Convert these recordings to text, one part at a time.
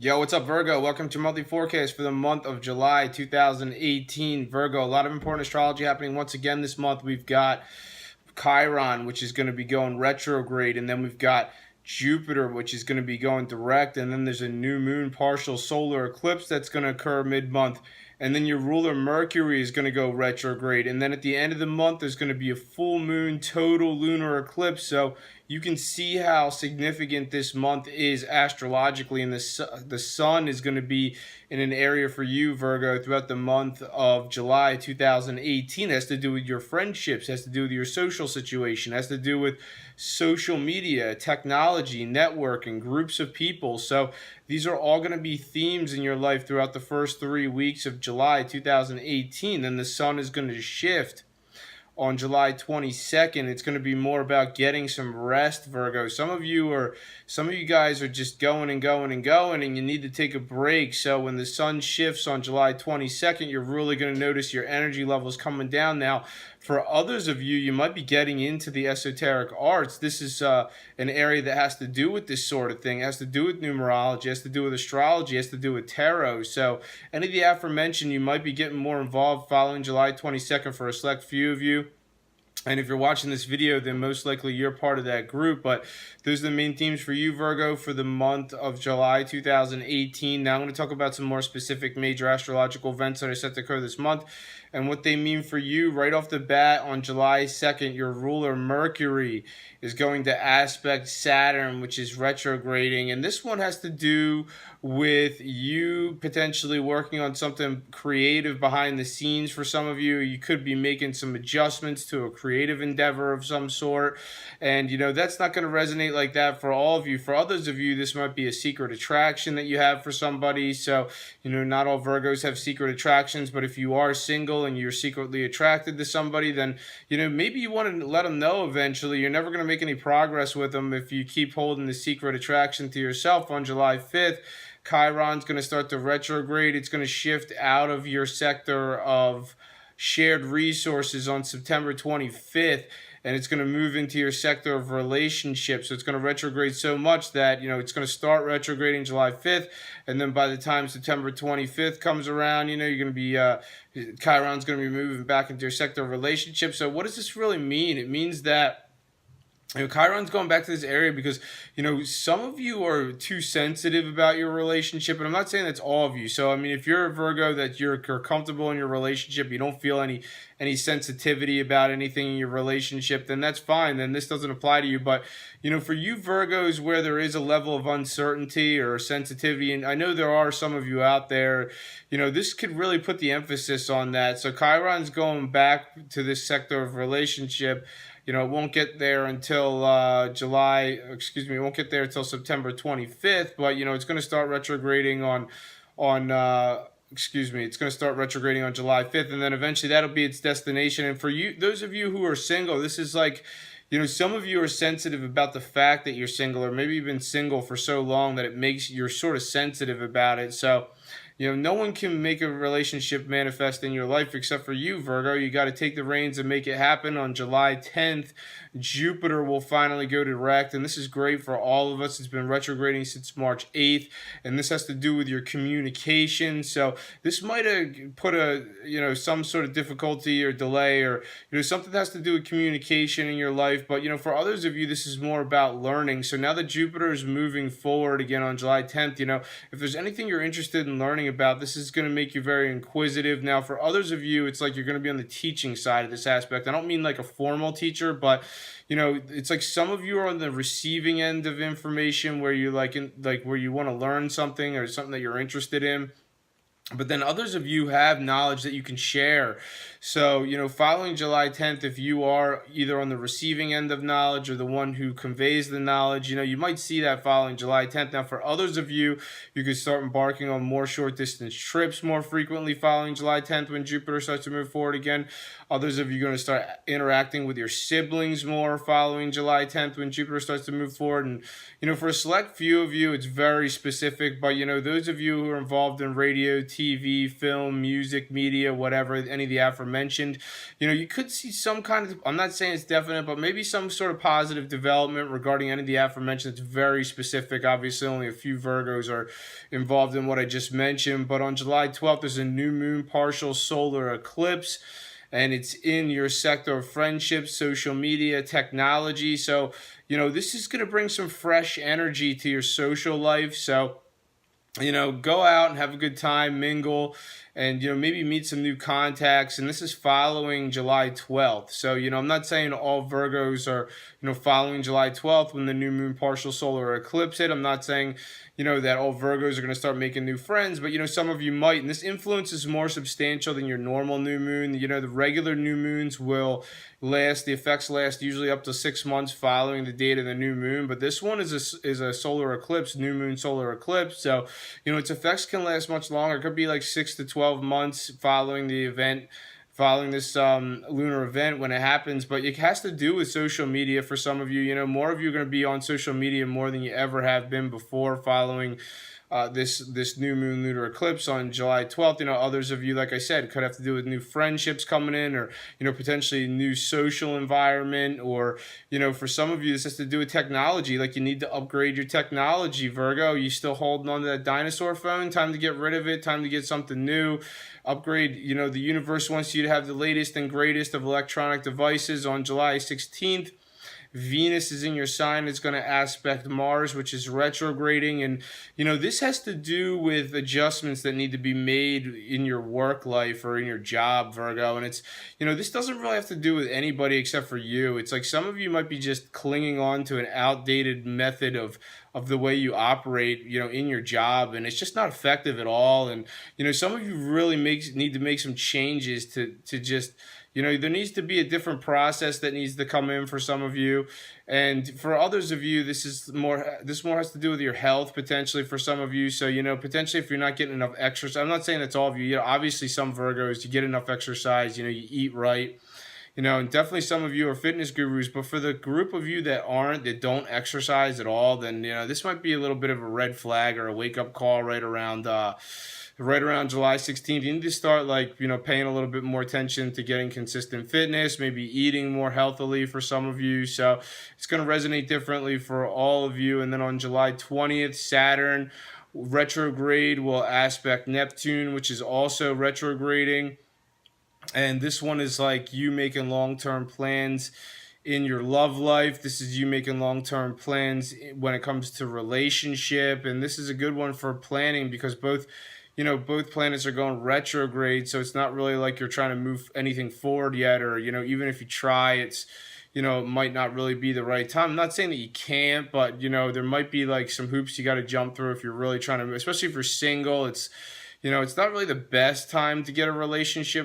Yo, what's up, Virgo? Welcome to monthly forecast for the month of July 2018. Virgo, a lot of important astrology happening once again this month. We've got Chiron, which is going to be going retrograde, and then we've got Jupiter, which is going to be going direct, and then there's a new moon partial solar eclipse that's going to occur mid-month, and then your ruler Mercury is going to go retrograde, and then at the end of the month there's going to be a full moon total lunar eclipse. So you can see how significant this month is astrologically, and the sun is going to be in an area for you, Virgo, throughout the month of July 2018. It has to do with your friendships, it has to do with your social situation, it has to do with social media, technology, networking, groups of people. So these are all going to be themes in your life throughout the first 3 weeks of July 2018. Then the sun is going to shift on July 22nd. It's going to be more about getting some rest, Virgo. Some of you guys are just going and going and going, and you need to take a break. So when the sun shifts on July 22nd, you're really going to notice your energy levels coming down. Now, for others of you, you might be getting into the esoteric arts. This is an area that has to do with this sort of thing. It has to do with numerology, it has to do with astrology, it has to do with tarot. So any of the aforementioned, you might be getting more involved following July 22nd for a select few of you. And if you're watching this video, then most likely you're part of that group. But those are the main themes for you, Virgo, for the month of July 2018. Now I'm going to talk about some more specific major astrological events that are set to occur this month and what they mean for you. Right off the bat, on July 2nd, your ruler Mercury is going to aspect Saturn, which is retrograding. And this one has to do with you potentially working on something creative behind the scenes. For some of you, you could be making some adjustments to a creative endeavor of some sort. And, that's not going to resonate like that for all of you. For others of you, this might be a secret attraction that you have for somebody. So, not all Virgos have secret attractions, but if you are single and you're secretly attracted to somebody, then, maybe you want to let them know eventually. You're never going to make any progress with them if you keep holding the secret attraction to yourself. On July 5th, Chiron's going to start to retrograde. It's going to shift out of your sector of shared resources on September 25th, and it's going to move into your sector of relationships. So it's going to retrograde so much that, it's going to start retrograding July 5th, and then by the time September 25th comes around, you're going to be, Chiron's going to be moving back into your sector of relationships. So what does this really mean? It means that Chiron's going back to this area because, some of you are too sensitive about your relationship, and I'm not saying that's all of you. So, if you're a Virgo that you're comfortable in your relationship, you don't feel any sensitivity about anything in your relationship, then that's fine. Then this doesn't apply to you. But, for you Virgos where there is a level of uncertainty or sensitivity, and I know there are some of you out there, this could really put the emphasis on that. So Chiron's going back to this sector of relationship. It won't get there until it won't get there until September 25th, but, it's going to start retrograding it's going to start retrograding on July 5th, and then eventually that'll be its destination. And for you, those of you who are single, this is like, some of you are sensitive about the fact that you're single, or maybe you've been single for so long that you're sort of sensitive about it. So, no one can make a relationship manifest in your life except for you, Virgo. You got to take the reins and make it happen. On July 10th, Jupiter will finally go direct, and this is great for all of us. It's been retrograding since March 8th, and this has to do with your communication. So this might have put some sort of difficulty or delay, or, something that has to do with communication in your life. But, for others of you, this is more about learning. So now that Jupiter is moving forward again on July 10th, if there's anything you're interested in learning about, this is going to make you very inquisitive. Now, for others of you, it's like you're going to be on the teaching side of this aspect. I don't mean like a formal teacher, but it's like some of you are on the receiving end of information where you where you want to learn something or something that you're interested in. But then others of you have knowledge that you can share. So, following July 10th, if you are either on the receiving end of knowledge or the one who conveys the knowledge, you might see that following July 10th. Now, for others of you, you could start embarking on more short distance trips more frequently following July 10th when Jupiter starts to move forward again. Others of you are going to start interacting with your siblings more following July 10th when Jupiter starts to move forward. And, for a select few of you, it's very specific. But, those of you who are involved in radio, TV, film, music, media, whatever, any of the aforementioned. You could see some kind of, I'm not saying it's definite, but maybe some sort of positive development regarding any of the aforementioned. It's very specific. Obviously, only a few Virgos are involved in what I just mentioned. But on July 12th, there's a new moon partial solar eclipse, and it's in your sector of friendships, social media, technology. So, this is going to bring some fresh energy to your social life. So, go out and have a good time, mingle, and, maybe meet some new contacts. And this is following July 12th. So, I'm not saying all Virgos are, following July 12th when the new moon partial solar eclipse hit. I'm not saying, that all Virgos are going to start making new friends, but, some of you might. And this influence is more substantial than your normal new moon. The regular new moons will the effects last usually up to 6 months following the date of the new moon. But this one is a solar eclipse, new moon solar eclipse. So, its effects can last much longer. It could be like 6 to 12 months following the event, following this lunar event when it happens. But it has to do with social media for some of you. More of you are going to be on social media more than you ever have been before following this new moon lunar eclipse on July 12th. Others of you, like I said, could have to do with new friendships coming in, or potentially new social environment, or for some of you this has to do with technology. Like, you need to upgrade your technology, Virgo. You still holding on to that dinosaur phone? Time to get rid of it. Time to get something new. Upgrade. The universe wants you to have the latest and greatest of electronic devices. On July 16th, Venus is in your sign. It's going to aspect Mars, which is retrograding. And, this has to do with adjustments that need to be made in your work life or in your job, Virgo. And it's, this doesn't really have to do with anybody except for you. It's like some of you might be just clinging on to an outdated method of the way you operate, in your job, and it's just not effective at all. And, some of you really need to make some changes to just, there needs to be a different process that needs to come in for some of you. And for others of you, this more has to do with your health, potentially, for some of you. So, potentially if you're not getting enough exercise, I'm not saying that's all of you. Obviously some Virgos, you get enough exercise, you eat right. And definitely some of you are fitness gurus, but for the group of you that don't exercise at all, then, this might be a little bit of a red flag or a wake-up call right around July 16th. You need to start, paying a little bit more attention to getting consistent fitness, maybe eating more healthily for some of you. So it's going to resonate differently for all of you. And then on July 20th, Saturn retrograde will aspect Neptune, which is also retrograding. And this one is like you making long-term plans in your love life. This is you making long-term plans when it comes to relationship. And this is a good one for planning because both planets are going retrograde. So it's not really like you're trying to move anything forward yet, or, even if you try, it's, it might not really be the right time. I'm not saying that you can't, but, there might be like some hoops you got to jump through if you're really trying to, especially if you're single. It's not really the best time to get a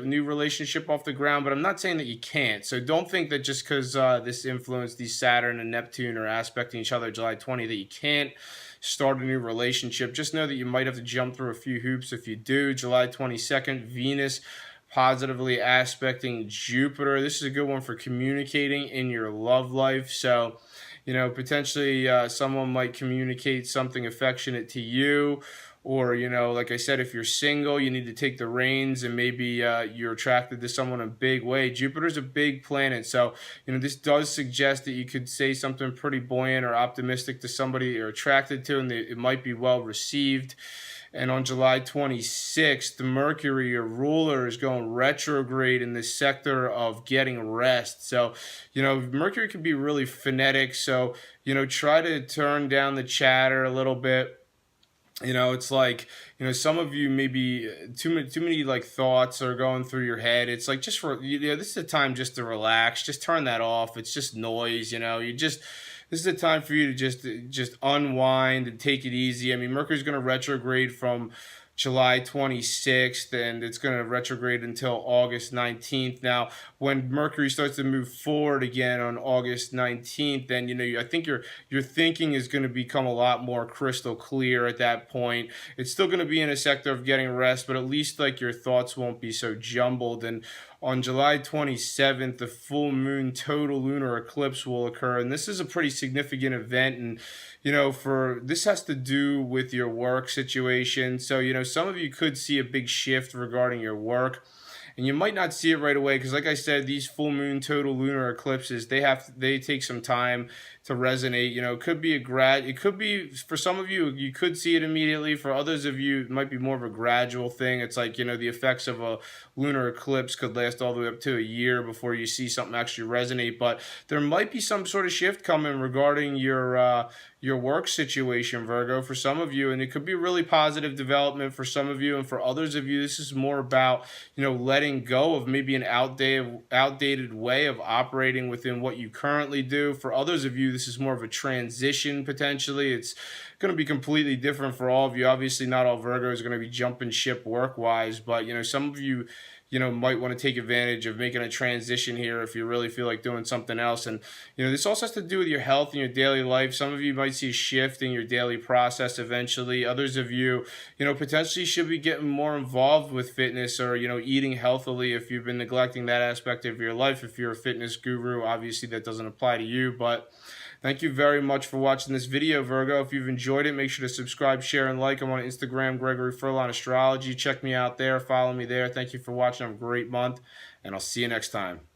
new relationship off the ground, but I'm not saying that you can't. So don't think that just because this influence, these Saturn and Neptune are aspecting each other July 20th, that you can't start a new relationship. Just know that you might have to jump through a few hoops if you do. July 22nd, Venus positively aspecting Jupiter. This is a good one for communicating in your love life. So, potentially someone might communicate something affectionate to you. Or, like I said, if you're single, you need to take the reins, and maybe you're attracted to someone in a big way. Jupiter's a big planet. So, this does suggest that you could say something pretty buoyant or optimistic to somebody you're attracted to, and it might be well received. And on July 26th, Mercury, your ruler, is going retrograde in the sector of getting rest. So, Mercury can be really phonetic. So, try to turn down the chatter a little bit. It's like, some of you maybe too many like thoughts are going through your head. It's like, this is a time just to relax. Just turn that off. It's just noise. This is a time for you to just unwind and take it easy. I mean, Mercury's going to retrograde from July 26th, and it's going to retrograde until August 19th. Now, when Mercury starts to move forward again on August 19th, then, I think your thinking is going to become a lot more crystal clear at that point. It's still going to be in a sector of getting rest, but at least like your thoughts won't be so jumbled. And on July 27th, the full moon total lunar eclipse will occur. And this is a pretty significant event. And, for this has to do with your work situation. So, some of you could see a big shift regarding your work, and you might not see it right away because, like I said, these full moon total lunar eclipses, they take some time to resonate. It could be it could be, for some of you, you could see it immediately. For others of you, it might be more of a gradual thing. It's like, the effects of a lunar eclipse could last all the way up to a year before you see something actually resonate. But there might be some sort of shift coming regarding your work situation, Virgo, for some of you, and it could be really positive development for some of you, and for others of you, this is more about, letting go of maybe an outdated way of operating within what you currently do. For others of you, this is more of a transition potentially. It's going to be completely different for all of you. Obviously, not all Virgos are going to be jumping ship work-wise, but, some of you, might want to take advantage of making a transition here if you really feel like doing something else. And, this also has to do with your health and your daily life. Some of you might see a shift in your daily process eventually. Others of you, potentially should be getting more involved with fitness or, eating healthily if you've been neglecting that aspect of your life. If you're a fitness guru, obviously that doesn't apply to you, but thank you very much for watching this video, Virgo. If you've enjoyed it, make sure to subscribe, share, and like. I'm on Instagram, Gregory Furlan Astrology. Check me out there. Follow me there. Thank you for watching. Have a great month, and I'll see you next time.